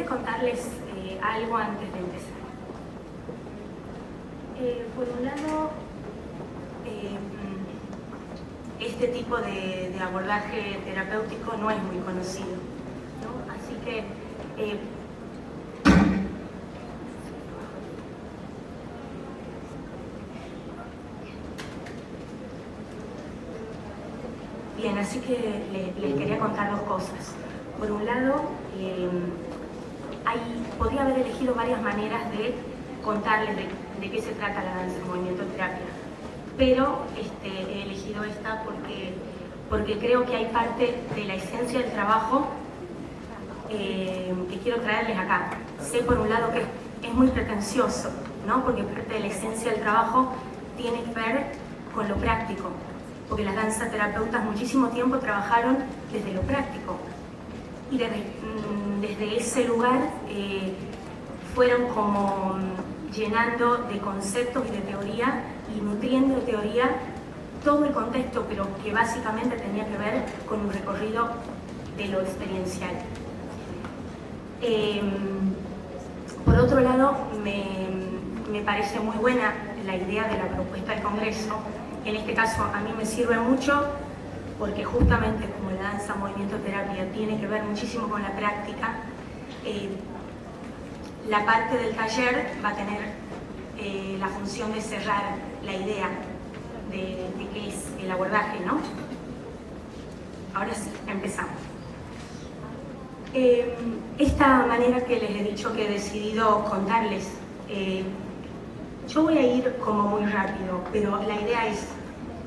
contarles algo antes de empezar. Por un lado, este tipo de abordaje terapéutico no es muy conocido, ¿no? Así que bien, así que les quería contar dos cosas. Por un lado, podría haber elegido varias maneras de contarles de qué se trata la danza, movimiento, terapia, pero he elegido esta porque creo que hay parte de la esencia del trabajo que quiero traerles acá. Sé por un lado que es muy pretencioso, ¿no? Porque parte de la esencia del trabajo tiene que ver con lo práctico, porque las danzaterapeutas muchísimo tiempo trabajaron desde lo práctico y desde ese lugar fueron como llenando de conceptos y de teoría y nutriendo de teoría todo el contexto, pero que básicamente tenía que ver con un recorrido de lo experiencial. Por otro lado, me parece muy buena la idea de la propuesta del Congreso. En este caso a mí me sirve mucho porque justamente como la danza, movimiento, terapia tiene que ver muchísimo con la práctica, la parte del taller va a tener la función de cerrar la idea de qué es el abordaje, ¿no? Ahora sí, empezamos. Esta manera que les he dicho que he decidido contarles, yo voy a ir como muy rápido, pero la idea es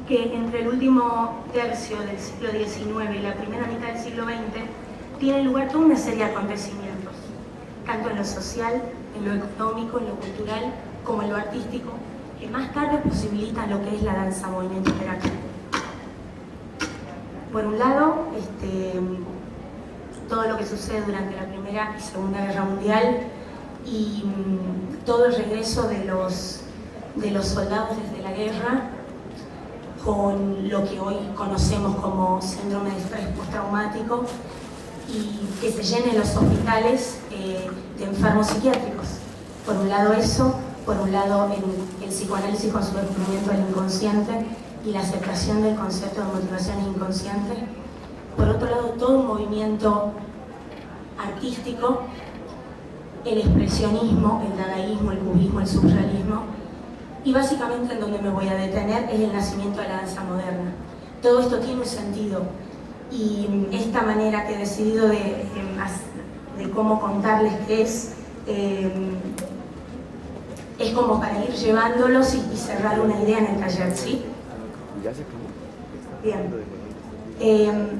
que entre el último tercio del siglo XIX y la primera mitad del siglo XX tiene lugar toda una serie de acontecimientos, tanto en lo social, en lo económico, en lo cultural, como en lo artístico, que más tarde posibilitan lo que es la danza, movimiento, terapia. Por un lado, todo lo que sucede durante la Primera y Segunda Guerra Mundial y todo el regreso de los soldados desde la guerra con lo que hoy conocemos como síndrome de estrés postraumático y que se llenen los hospitales de enfermos psiquiátricos. Por un lado eso, por un lado el psicoanálisis con su descubrimiento del inconsciente y la aceptación del concepto de motivaciones inconscientes. Por otro lado, todo un movimiento artístico, el expresionismo, el dadaísmo, el cubismo, el surrealismo, y básicamente en donde me voy a detener es el nacimiento de la danza moderna. Todo esto tiene un sentido y esta manera que he decidido de cómo contarles qué es como para ir llevándolos y cerrar una idea en el taller, ¿sí? Bien.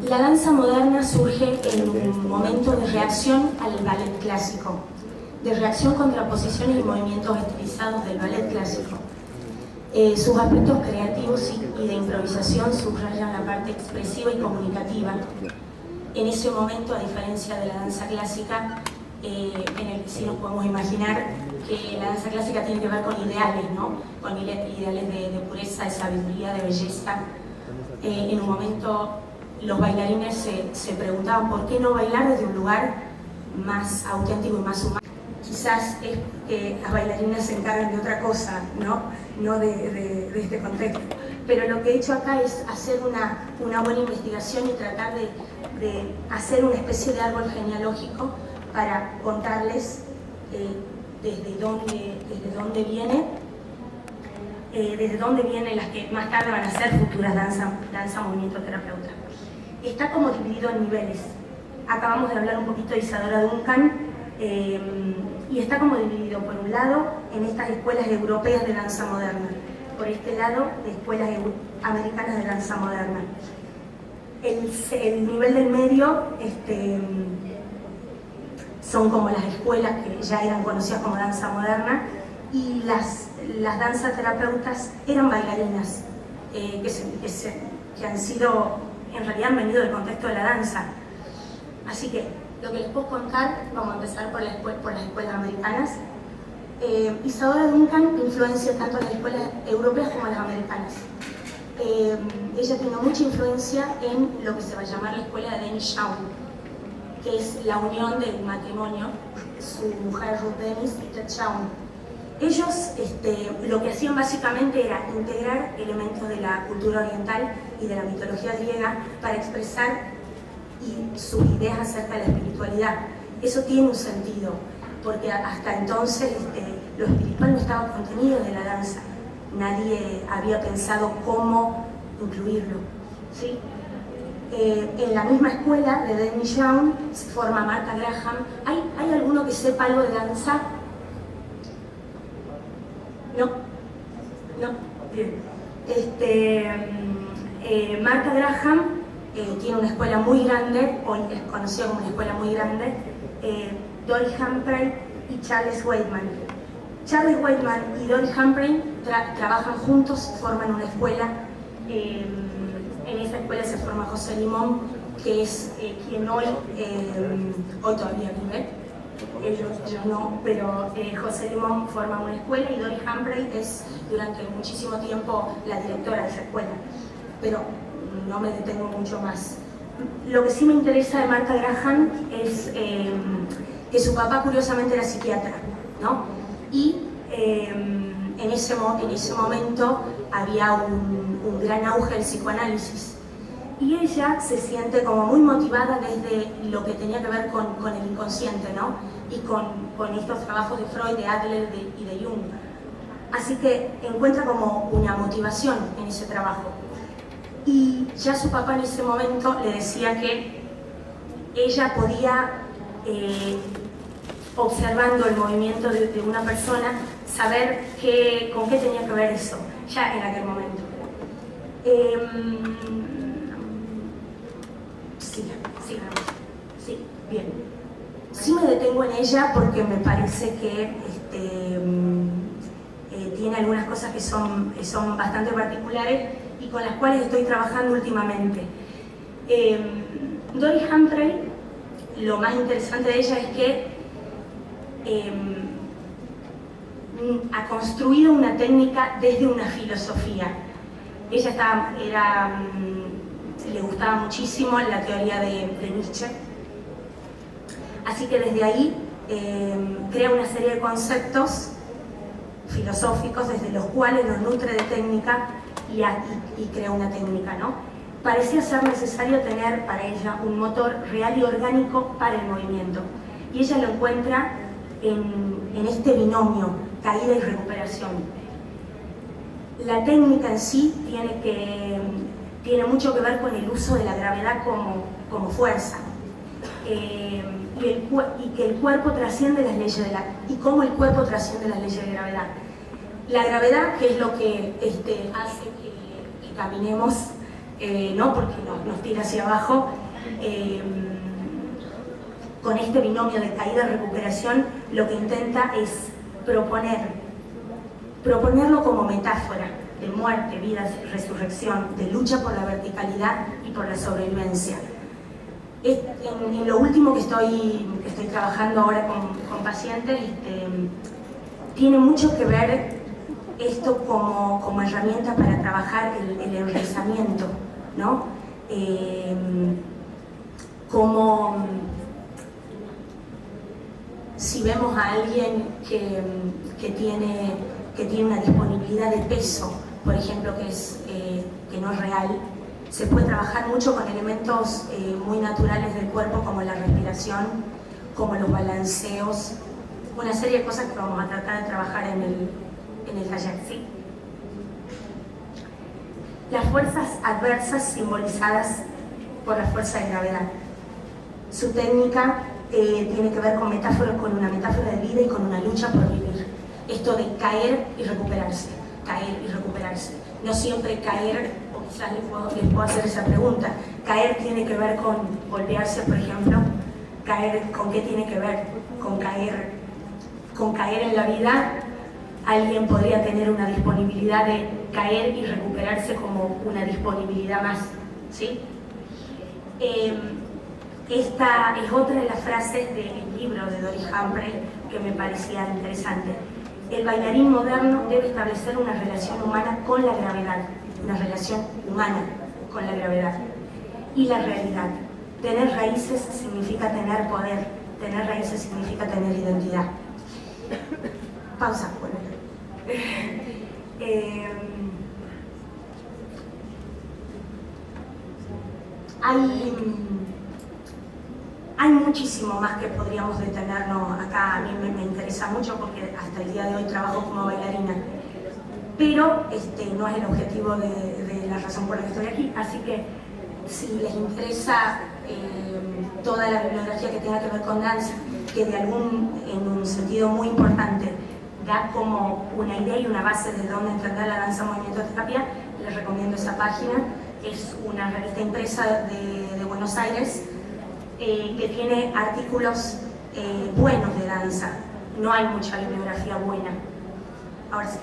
La danza moderna surge en un momento de reacción al ballet clásico, de reacción contra posiciones y movimientos estilizados del ballet clásico. Sus aspectos creativos y de improvisación subrayan la parte expresiva y comunicativa. En ese momento, a diferencia de la danza clásica, en el que sí nos podemos imaginar que la danza clásica tiene que ver con ideales, ¿no? Con ideales de pureza, de sabiduría, de belleza. En un momento los bailarines se preguntaban por qué no bailar desde un lugar más auténtico y más humano. Quizás es que las bailarinas se encargan de otra cosa, no de este contexto. Pero lo que he hecho acá es hacer una buena investigación y tratar de hacer una especie de árbol genealógico para contarles desde dónde vienen las que más tarde van a ser futuras danza movimiento, terapeuta. Está como dividido en niveles. Acabamos de hablar un poquito de Isadora Duncan y está como dividido por un lado en estas escuelas europeas de danza moderna, por este lado de escuelas americanas de danza moderna. El nivel del medio son como las escuelas que ya eran conocidas como danza moderna y las danzaterapeutas eran bailarinas que han sido, en realidad han venido del contexto de la danza. Así que lo que les puedo contar, vamos a empezar por las escuelas americanas. Isadora Duncan influencia tanto a las escuelas europeas como a las americanas. Ella tiene mucha influencia en lo que se va a llamar la escuela de Denis Shawn. que es la unión del matrimonio, su mujer Ruth Dennis y Ted Shawn. Ellos lo que hacían básicamente era integrar elementos de la cultura oriental y de la mitología griega para expresar sus ideas acerca de la espiritualidad. Eso tiene un sentido, porque hasta entonces lo espiritual no estaba contenido en la danza. Nadie había pensado cómo incluirlo, ¿sí? En la misma escuela de Dennis Young se forma Martha Graham. ¿Hay alguno que sepa algo de danza? No, bien. Martha Graham tiene una escuela muy grande, hoy es conocida como una escuela muy grande, Doris Humphrey y Charles Weidman. Charles Weidman y Doris Humphrey trabajan juntos, forman una escuela. En esa escuela se forma José Limón, que es quien hoy todavía vive. Ellos no, pero José Limón forma una escuela y Doris Humphrey es durante muchísimo tiempo la directora de esa escuela. Pero no me detengo mucho más. Lo que sí me interesa de Martha Graham es que su papá curiosamente era psiquiatra, ¿no? Y en ese momento había un gran auge del psicoanálisis. Y ella se siente como muy motivada desde lo que tenía que ver con el inconsciente, ¿no? Y con estos trabajos de Freud, de Adler y de Jung. Así que encuentra como una motivación en ese trabajo. Y ya su papá en ese momento le decía que ella podía, observando el movimiento de una persona, saber con qué tenía que ver eso, ya en aquel momento. Sí, bien. Sí me detengo en ella porque me parece que tiene algunas cosas que son bastante particulares y con las cuales estoy trabajando últimamente. Doris Humphrey, lo más interesante de ella es que ha construido una técnica desde una filosofía. Ella le gustaba muchísimo la teoría de Nietzsche, así que desde ahí crea una serie de conceptos filosóficos desde los cuales los nutre de técnica y crea una técnica, ¿no? Parecía ser necesario tener para ella un motor real y orgánico para el movimiento, y ella lo encuentra en este binomio, caída y recuperación. La técnica en sí tiene mucho que ver con el uso de la gravedad como fuerza, y que el cuerpo trasciende las leyes y cómo el cuerpo trasciende las leyes de gravedad. La gravedad, que es lo que hace que caminemos, ¿no? Porque nos tira hacia abajo, con este binomio de caída y recuperación, lo que intenta es proponerlo como metáfora de muerte, vida, resurrección, de lucha por la verticalidad y por la sobrevivencia. En lo último que estoy trabajando ahora con pacientes, tiene mucho que ver esto como herramienta para trabajar el enraizamiento, ¿no? Como si vemos a alguien que tiene una disponibilidad de peso, por ejemplo, que no es real, se puede trabajar mucho con elementos muy naturales del cuerpo, como la respiración, como los balanceos, una serie de cosas que vamos a tratar de trabajar en el taller, ¿sí? Las fuerzas adversas simbolizadas por la fuerza de gravedad. Su técnica tiene que ver con una metáfora de vida y con una lucha por vivir. Esto de caer y recuperarse, caer y recuperarse. No siempre caer, o quizás les puedo hacer esa pregunta, caer tiene que ver con golpearse, por ejemplo. Caer, ¿con qué tiene que ver? Con caer en la vida. Alguien podría tener una disponibilidad de caer y recuperarse como una disponibilidad más, ¿sí? Esta es otra de las frases del libro de Doris Humphrey que me parecía interesante. El bailarín moderno debe establecer una relación humana con la gravedad, una relación humana con la gravedad y la realidad. Tener raíces significa tener poder, tener raíces significa tener identidad. Pausa, bueno. Hay muchísimo más que podríamos detenernos acá. A mí me interesa mucho porque hasta el día de hoy trabajo como bailarina, pero no es el objetivo de la razón por la que estoy aquí. Así que si les interesa toda la bibliografía que tenga que ver con danza, que en un sentido muy importante da como una idea y una base de dónde entender la danza movimiento terapia, les recomiendo esa página. Es una revista impresa de Buenos Aires que tiene artículos buenos de danza. No hay mucha bibliografía buena. Ahora sí.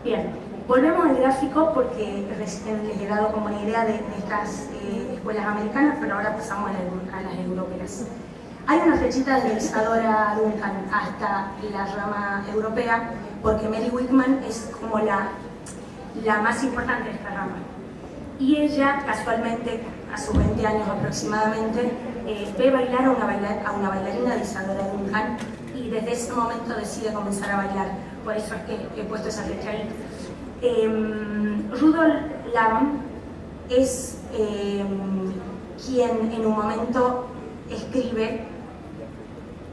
Bien, volvemos al gráfico porque recién les he dado como una idea de estas escuelas americanas, pero ahora pasamos a las europeas. Hay una flechita desde Isadora Duncan hasta la rama europea, porque Mary Wigman es como la más importante de esta rama. Y ella, casualmente, a sus 20 años aproximadamente, ve bailar a una bailarina de Isadora Duncan y desde ese momento decide comenzar a bailar. Por eso es que he puesto esa flecha ahí. Rudolf Laban es quien en un momento escribe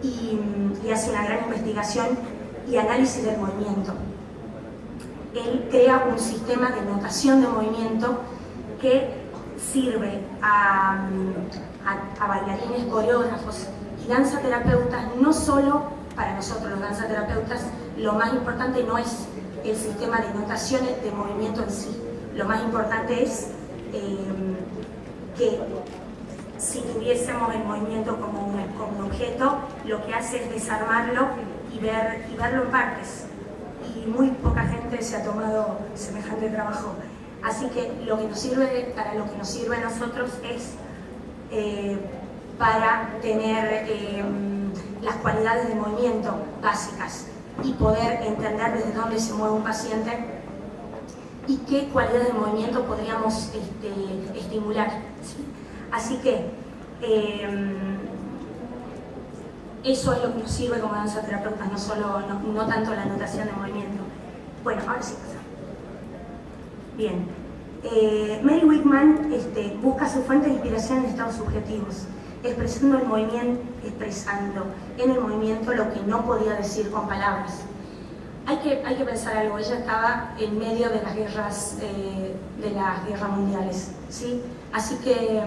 y hace una gran investigación y análisis del movimiento. Él crea un sistema de notación de movimiento que sirve a bailarines, coreógrafos y danzaterapeutas. No solo para nosotros los danzaterapeutas, lo más importante no es el sistema de notaciones de movimiento en sí. Lo más importante es que si tuviésemos el movimiento como un objeto, lo que hace es desarmarlo y verlo en partes. Y muy poca gente se ha tomado semejante trabajo. Así que para lo que nos sirve a nosotros es para tener las cualidades de movimiento básicas y poder entender desde dónde se mueve un paciente y qué cualidades de movimiento podríamos estimular, ¿sí? Así que eso es lo que nos sirve como danzaterapeutas, no tanto la notación de movimiento. Bueno, ahora sí pasa. Bien. Mary Wigman busca su fuente de inspiración en estados subjetivos, expresando en el movimiento lo que no podía decir con palabras. Hay que pensar algo. Ella estaba en medio de las guerras mundiales, ¿sí? Así que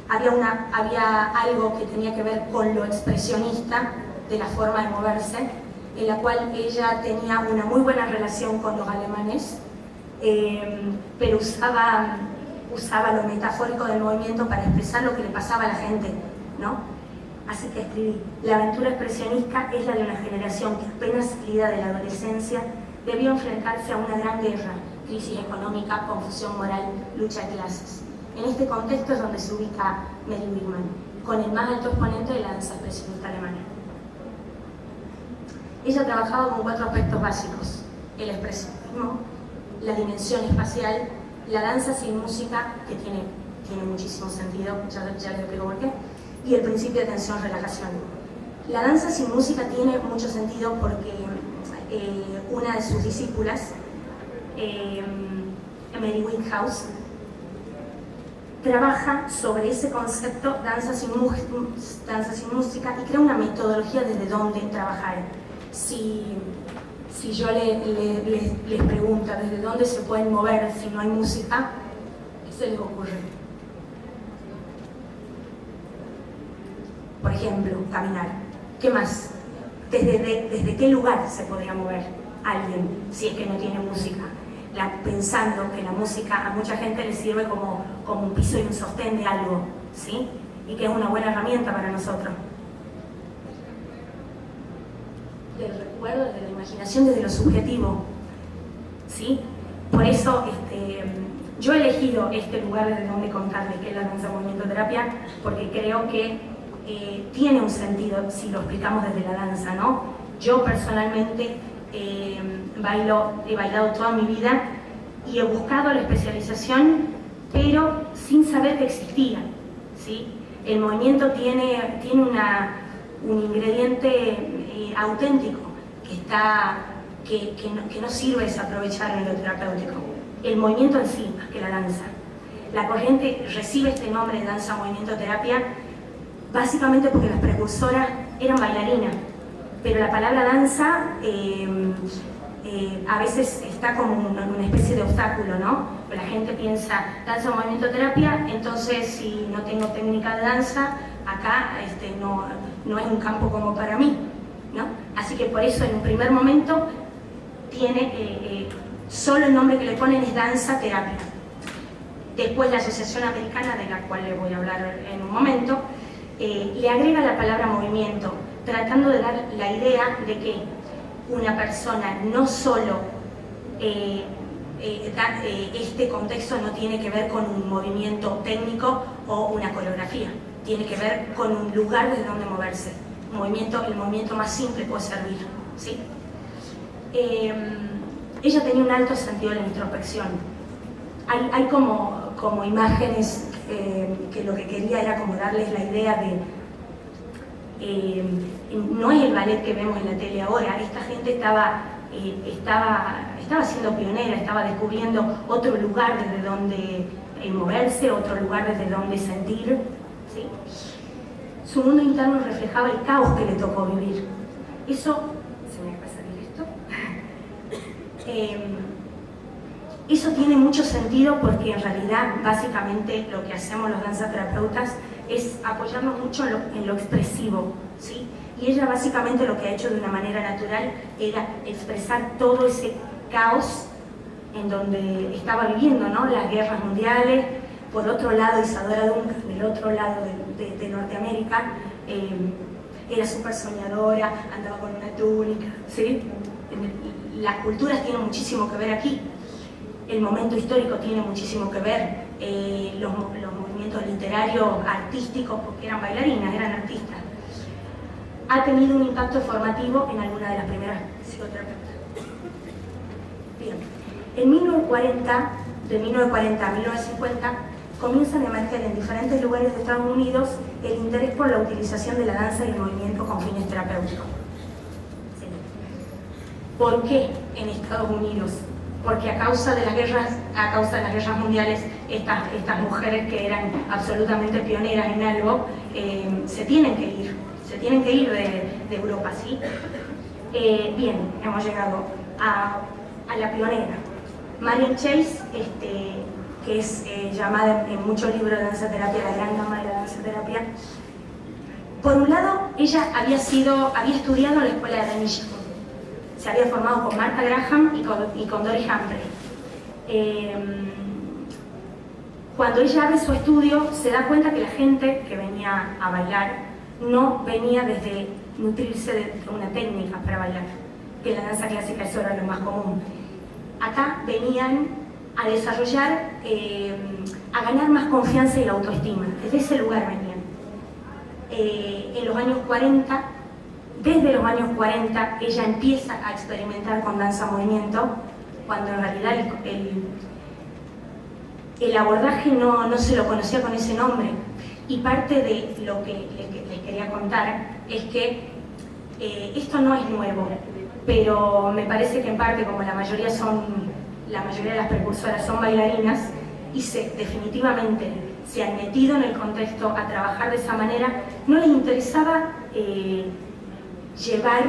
había algo que tenía que ver con lo expresionista de la forma de moverse, en la cual ella tenía una muy buena relación con los alemanes, pero usaba lo metafórico del movimiento para expresar lo que le pasaba a la gente, ¿no? Así que escribí: la aventura expresionista es la de una generación que apenas salida de la adolescencia debió enfrentarse a una gran guerra, crisis económica, confusión moral, lucha de clases. En este contexto es donde se ubica Mary Wigman, con el más alto exponente de la danza expresionista alemana. Ella ha trabajado con 4 aspectos básicos: el expresionismo, la dimensión espacial, la danza sin música, que tiene muchísimo sentido, ya les explico por qué, y el principio de tensión-relajación. La danza sin música tiene mucho sentido porque una de sus discípulas, Mary Whithouse, trabaja sobre ese concepto, danza sin música, y crea una metodología desde donde trabajar. Si yo les pregunto desde dónde se pueden mover si no hay música, ¿qué se les ocurre? Por ejemplo, caminar. ¿Qué más? ¿Desde qué lugar se podría mover alguien si es que no tiene música? Pensando que la música a mucha gente le sirve como un piso y un sostén de algo, ¿sí? Y que es una buena herramienta para nosotros. Del recuerdo, desde la imaginación, desde lo subjetivo, ¿sí? Por eso yo he elegido este lugar desde donde contarles que es la danza movimiento terapia, porque creo que tiene un sentido si lo explicamos desde la danza, ¿no? Yo personalmente he bailado toda mi vida y he buscado la especialización, pero sin saber que existía. ¿sí? El movimiento tiene un ingrediente auténtico que no sirve desaprovechar en lo terapéutico. El movimiento en sí, más que la danza. La corriente recibe este nombre de danza-movimiento-terapia básicamente porque las precursoras eran bailarinas, pero la palabra danza a veces está como una especie de obstáculo, ¿no? La gente piensa danza-movimiento-terapia, entonces si no tengo técnica de danza, acá no es un campo como para mí, ¿no? Así que por eso en un primer momento tiene solo el nombre que le ponen es danza-terapia. Después la Asociación Americana, de la cual le voy a hablar en un momento, le agrega la palabra movimiento, tratando de dar la idea de que una persona no solo este contexto no tiene que ver con un movimiento técnico o una coreografía, tiene que ver con un lugar desde donde moverse. El movimiento más simple puede servir, ¿sí? Ella tenía un alto sentido de la introspección. Hay como imágenes que lo que quería era como darles la idea de no es el ballet que vemos en la tele ahora. Esta gente estaba siendo pionera, estaba descubriendo otro lugar desde donde moverse, otro lugar desde donde sentir, ¿sí? Su mundo interno reflejaba el caos que le tocó vivir. Eso, ¿se me va a salir esto? Eso tiene mucho sentido porque en realidad básicamente lo que hacemos los danzaterapeutas es apoyarnos mucho en lo expresivo, ¿sí? Y ella básicamente lo que ha hecho de una manera natural era expresar todo ese caos en donde estaba viviendo, ¿no? Las guerras mundiales, por otro lado Isadora Duncan, del otro lado de Norteamérica, era súper soñadora, andaba con una túnica, ¿sí? Las culturas tienen muchísimo que ver aquí. El momento histórico tiene muchísimo que ver, los movimientos literarios, artísticos, porque eran bailarinas, eran artistas. Ha tenido un impacto formativo en alguna de las primeras psicoterapeutas. Bien, en 1940, de 1940 a 1950, comienzan a emerger en diferentes lugares de Estados Unidos el interés por la utilización de la danza y el movimiento con fines terapéuticos. Sí. ¿Por qué en Estados Unidos? Porque a causa de las guerras mundiales, estas mujeres que eran absolutamente pioneras en algo, se tienen que ir de Europa, ¿sí? Bien, hemos llegado a la pionera. Marion Chase, que es llamada en muchos libros de danzaterapia la gran dama de la danzaterapia. Por un lado, ella había estudiado en la escuela de Danny Sheffield. Se había formado con Martha Graham y con Doris Humphrey. Cuando ella abre su estudio, se da cuenta que la gente que venía a bailar no venía desde nutrirse de una técnica para bailar, que en la danza clásica eso era lo más común. Acá venían a desarrollar, a ganar más confianza y autoestima. Desde ese lugar venían. En los años 40, desde los años 40, ella empieza a experimentar con danza-movimiento, cuando en realidad el abordaje no se lo conocía con ese nombre. Y parte de lo que les quería contar es que esto no es nuevo, pero me parece que en parte, como la mayoría de las precursoras son bailarinas y definitivamente se han metido en el contexto a trabajar de esa manera, no les interesaba llevar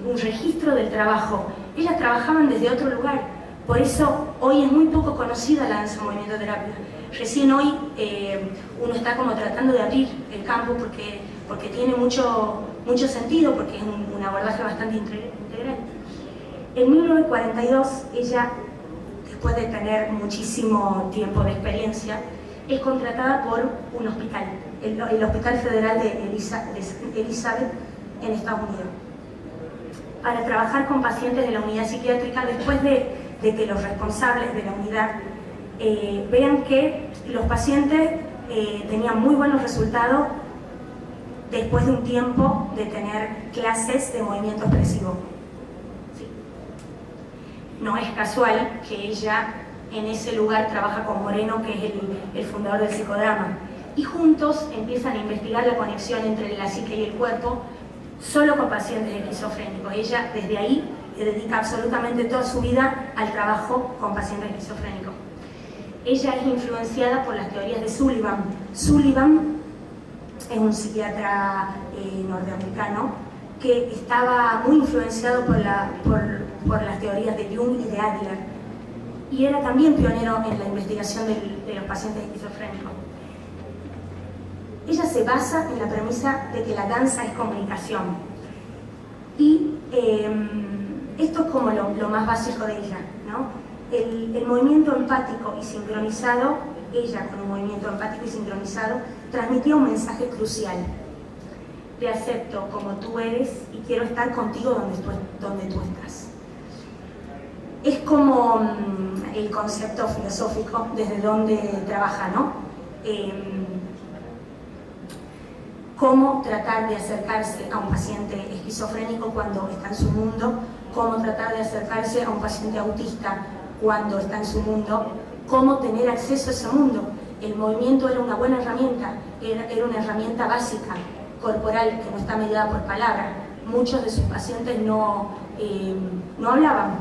un registro del trabajo. Ellas trabajaban desde otro lugar, por eso hoy es muy poco conocida la danza-movimiento terapia. Recién hoy uno está como tratando de abrir el campo porque tiene mucho sentido, porque es un abordaje bastante integral. En 1942, ella, después de tener muchísimo tiempo de experiencia, es contratada por un hospital, el Hospital Federal de Elizabeth en Estados Unidos, para trabajar con pacientes de la unidad psiquiátrica después de que los responsables de la unidad vean que los pacientes tenían muy buenos resultados después de un tiempo de tener clases de movimiento expresivo. Sí. No es casual que ella en ese lugar trabaja con Moreno, que es el fundador del psicodrama. Y juntos empiezan a investigar la conexión entre la psique y el cuerpo, solo con pacientes esquizofrénicos. Ella desde ahí le dedica absolutamente toda su vida al trabajo con pacientes esquizofrénicos. Ella es influenciada por las teorías de Sullivan. Sullivan es un psiquiatra norteamericano que estaba muy influenciado por las teorías de Jung y de Adler, y era también pionero en la investigación de los pacientes esquizofrénicos. Ella se basa en la premisa de que la danza es comunicación, y esto es como lo más básico de ella, ¿no? El movimiento empático y sincronizado, ella con un movimiento empático y sincronizado, transmitía un mensaje crucial: te acepto como tú eres y quiero estar contigo donde tú estás. Es como el concepto filosófico desde donde trabaja, ¿no? Cómo tratar de acercarse a un paciente esquizofrénico cuando está en su mundo, cómo tratar de acercarse a un paciente autista cuando está en su mundo, cómo tener acceso a ese mundo. El movimiento era una buena herramienta, era una herramienta básica, corporal, que no está mediada por palabras. Muchos de sus pacientes no hablaban,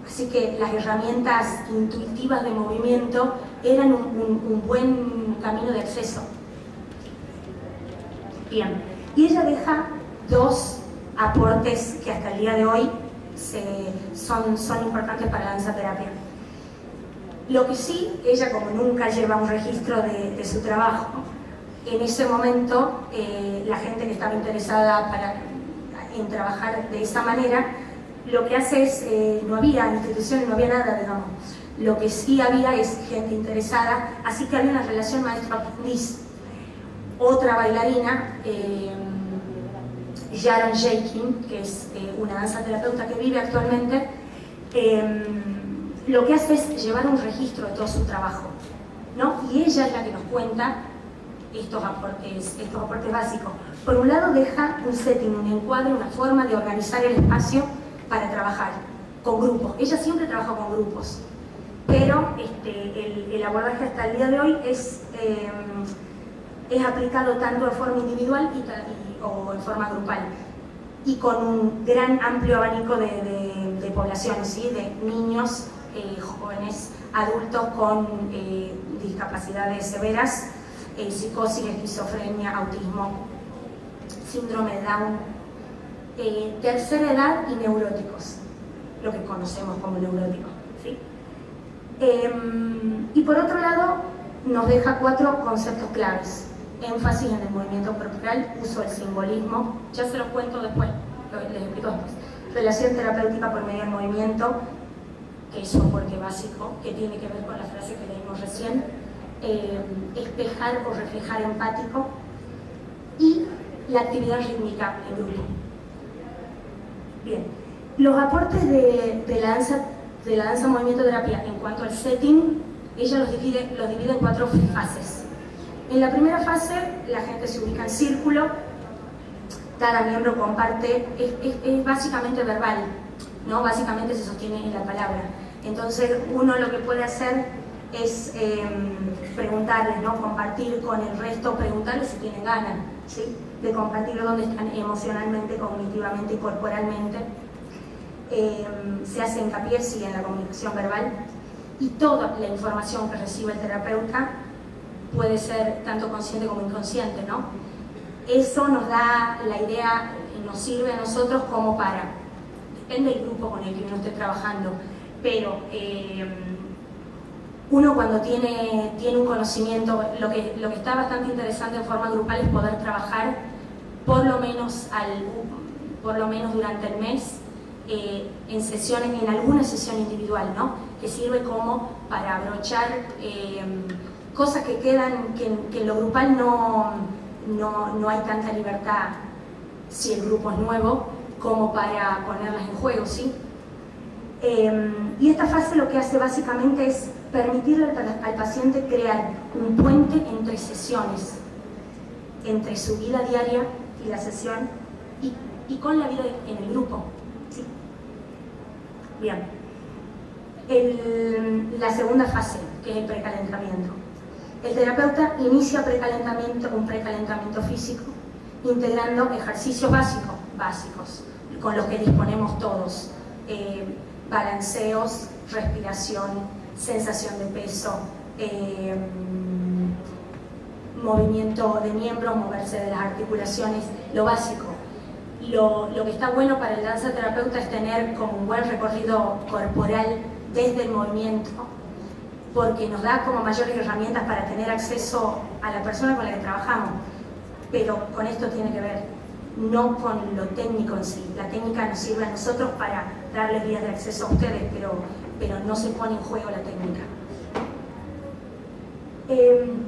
así que las herramientas intuitivas de movimiento eran un buen camino de acceso. Bien, y ella deja dos aportes que hasta el día de hoy son importantes para la danzaterapia. Lo que sí, ella como nunca lleva un registro de su trabajo, en ese momento la gente que estaba interesada en trabajar de esa manera, lo que hace es, no había instituciones, no había nada, digamos. Lo que sí había es gente interesada, así que había una relación maestro-aprendiz. Otra bailarina, Sharon Jakin, que es una danzaterapeuta que vive actualmente, lo que hace es llevar un registro de todo su trabajo, ¿no? Y ella es la que nos cuenta estos aportes básicos. Por un lado, deja un setting, un encuadre, una forma de organizar el espacio para trabajar con grupos. Ella siempre trabaja con grupos, pero el abordaje hasta el día de hoy es aplicado tanto de forma individual o en forma grupal, y con un gran amplio abanico de poblaciones, ¿sí? De niños, jóvenes, adultos con discapacidades severas, psicosis, esquizofrenia, autismo, síndrome de Down, tercera edad y neuróticos, lo que conocemos como neuróticos, ¿sí? Y por otro lado, nos deja 4 conceptos claves: énfasis en el movimiento corporal, uso del simbolismo, ya se los cuento después, les explico después, relación terapéutica por medio del movimiento, que es un aporte básico, que tiene que ver con la frase que leímos recién, espejar o reflejar empático, y la actividad rítmica en grupo. Bien, los aportes de la danza movimiento terapia en cuanto al setting, ella los divide en 4 fases. En la primera fase, la gente se ubica en círculo, cada miembro comparte, es básicamente verbal, ¿no? Básicamente se sostiene en la palabra. Entonces, uno lo que puede hacer es preguntarles, ¿no? Compartir con el resto, preguntarles si tienen ganas, ¿sí? De compartir dónde están emocionalmente, cognitivamente y corporalmente. Se hace hincapié, sí, en la comunicación verbal, y toda la información que recibe el terapeuta puede ser tanto consciente como inconsciente, ¿no? Eso nos da la idea, nos sirve a nosotros como para, depende del grupo con el que uno esté trabajando, pero uno cuando tiene un conocimiento, lo que está bastante interesante en forma grupal es poder trabajar por lo menos durante el mes en sesiones, en alguna sesión individual, ¿no? Que sirve como para abrochar cosas que quedan, que en lo grupal no hay tanta libertad, si el grupo es nuevo, como para ponerlas en juego, ¿sí? Y esta fase lo que hace básicamente es permitirle al paciente crear un puente entre sesiones, entre su vida diaria y la sesión, y con la vida en el grupo, ¿sí? Bien. La segunda fase, que es el precalentamiento. El terapeuta inicia un precalentamiento físico, integrando ejercicios básicos, con los que disponemos todos. Balanceos, respiración, sensación de peso, movimiento de miembros, moverse de las articulaciones, lo básico. Lo que está bueno para el danza terapeuta es tener como un buen recorrido corporal desde el movimiento, porque nos da como mayores herramientas para tener acceso a la persona con la que trabajamos, pero con esto tiene que ver, no con lo técnico en sí. La técnica nos sirve a nosotros para darles vías de acceso a ustedes, pero no se pone en juego la técnica.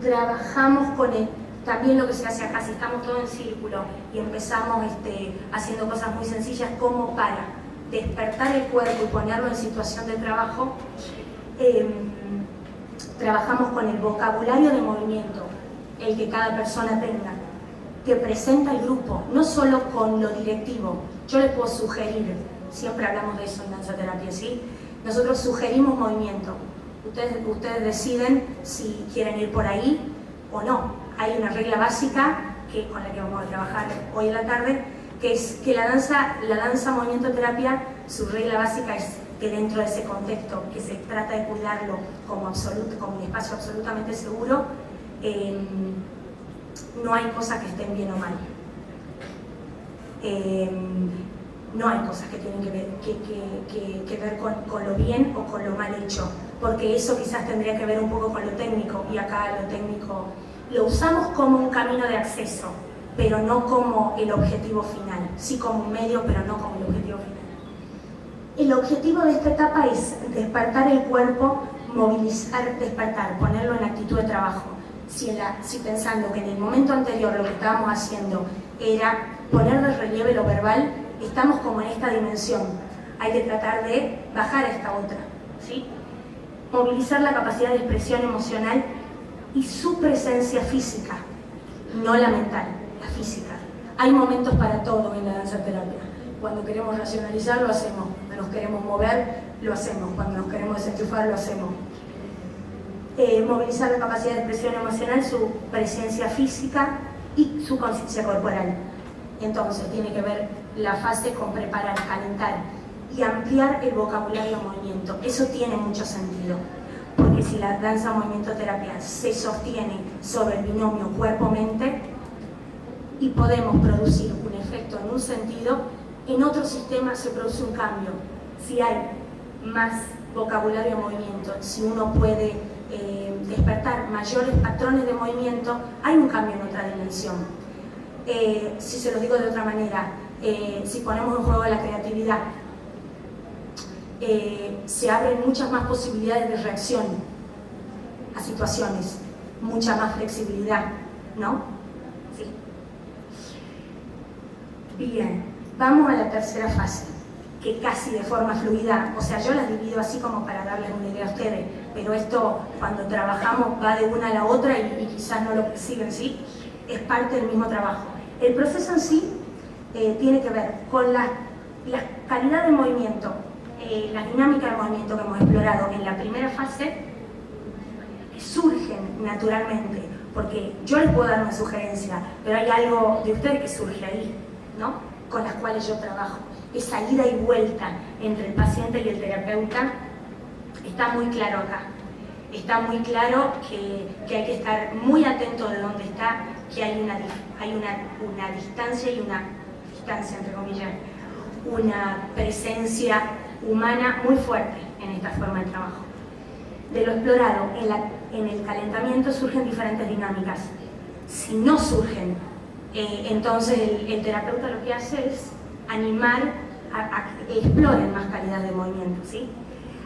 Trabajamos con también lo que se hace acá, si estamos todos en círculo y empezamos haciendo cosas muy sencillas como para despertar el cuerpo y ponerlo en situación de trabajo. Trabajamos con el vocabulario de movimiento, el que cada persona tenga, que presenta el grupo, no solo con lo directivo. Yo les puedo sugerir, siempre hablamos de eso en danza terapia, ¿sí? Nosotros sugerimos movimiento. Ustedes deciden si quieren ir por ahí o no. Hay una regla básica con la que vamos a trabajar hoy en la tarde, que es que la danza movimiento terapia, su regla básica es que dentro de ese contexto, que se trata de cuidarlo como un espacio absolutamente seguro, no hay cosas que estén bien o mal. No hay cosas que tienen que ver con lo bien o con lo mal hecho, porque eso quizás tendría que ver un poco con lo técnico, y acá lo técnico lo usamos como un camino de acceso, pero no como el objetivo final. Sí como un medio, pero no como el objetivo final. El objetivo de esta etapa es despertar el cuerpo, movilizar, despertar, ponerlo en actitud de trabajo. Si pensando que en el momento anterior lo que estábamos haciendo era poner de relieve lo verbal, estamos como en esta dimensión. Hay que tratar de bajar a esta otra, ¿sí? Movilizar la capacidad de expresión emocional y su presencia física, no la mental, la física. Hay momentos para todo en la danza terapia. Cuando queremos racionalizar, lo hacemos. Cuando nos queremos mover, lo hacemos. Cuando nos queremos desenchufar, lo hacemos. Movilizar la capacidad de expresión emocional, su presencia física y su conciencia corporal. Entonces, tiene que ver la fase con preparar, calentar y ampliar el vocabulario de movimiento. Eso tiene mucho sentido, porque si la danza movimiento terapia se sostiene sobre el binomio cuerpo-mente y podemos producir un efecto en un sentido, en otro sistema se produce un cambio. Si hay más vocabulario de movimiento, si uno puede despertar mayores patrones de movimiento, hay un cambio en otra dimensión. Si se lo digo de otra manera, si ponemos en juego la creatividad, se abren muchas más posibilidades de reacción a situaciones, mucha más flexibilidad, ¿no? Sí. Bien, vamos a la tercera fase, que casi de forma fluida, o sea, yo las divido así como para darles una idea a ustedes, pero esto cuando trabajamos va de una a la otra y quizás no lo perciben, ¿sí? Es parte del mismo trabajo. El proceso en sí tiene que ver con la calidad de movimiento, la dinámica de movimiento que hemos explorado en la primera fase, que surgen naturalmente, porque yo les puedo dar una sugerencia, pero hay algo de ustedes que surge ahí, ¿no? Con las cuales yo trabajo. Esa ida y vuelta entre el paciente y el terapeuta está muy claro acá. Está muy claro que hay que estar muy atento de dónde está, que hay una distancia y una distancia, entre comillas, una presencia humana muy fuerte en esta forma de trabajo. De lo explorado, en el calentamiento surgen diferentes dinámicas. Si no surgen, entonces el terapeuta lo que hace es animar a que exploren más calidad de movimiento, ¿sí?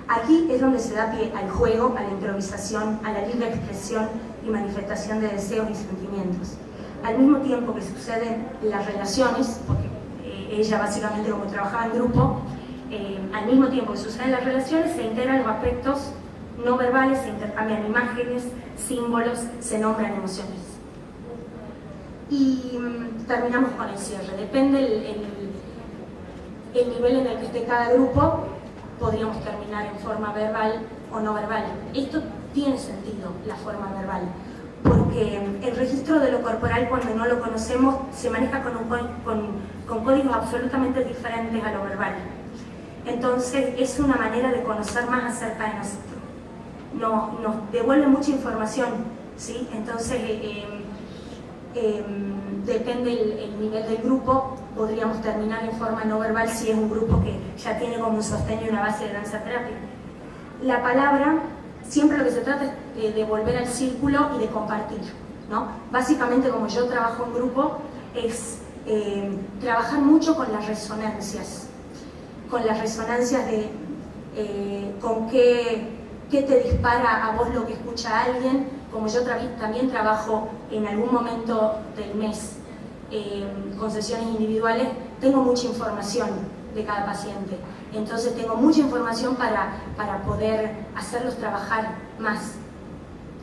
Aquí es donde se da pie al juego, a la improvisación, a la libre expresión y manifestación de deseos y sentimientos. Al mismo tiempo que suceden las relaciones, porque ella básicamente como trabajaba en grupo, al mismo tiempo que suceden las relaciones se integran los aspectos no verbales, se intercambian imágenes, símbolos, se nombran emociones. Y terminamos con el cierre. Depende el nivel en el que esté cada grupo, podríamos terminar en forma verbal o no verbal. Esto tiene sentido, la forma verbal, porque el registro de lo corporal, cuando no lo conocemos, se maneja con códigos absolutamente diferentes a lo verbal. Entonces es una manera de conocer más acerca de nosotros. Nos devuelve mucha información, ¿sí? Entonces depende el nivel del grupo, podríamos terminar en forma no verbal si es un grupo que ya tiene como un sostén y una base de danza terapia. La palabra, siempre lo que se trata es de volver al círculo y de compartir, ¿no? Básicamente, como yo trabajo en grupo, es trabajar mucho con las resonancias de con qué te dispara a vos lo que escucha alguien. Como yo también trabajo en algún momento del mes con sesiones individuales, tengo mucha información de cada paciente. Entonces tengo mucha información para poder hacerlos trabajar más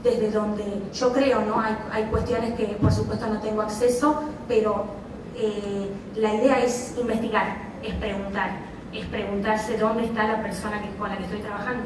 desde donde yo creo, ¿no? Hay cuestiones que por supuesto no tengo acceso, pero la idea es investigar, es preguntarse dónde está la persona con la que estoy trabajando.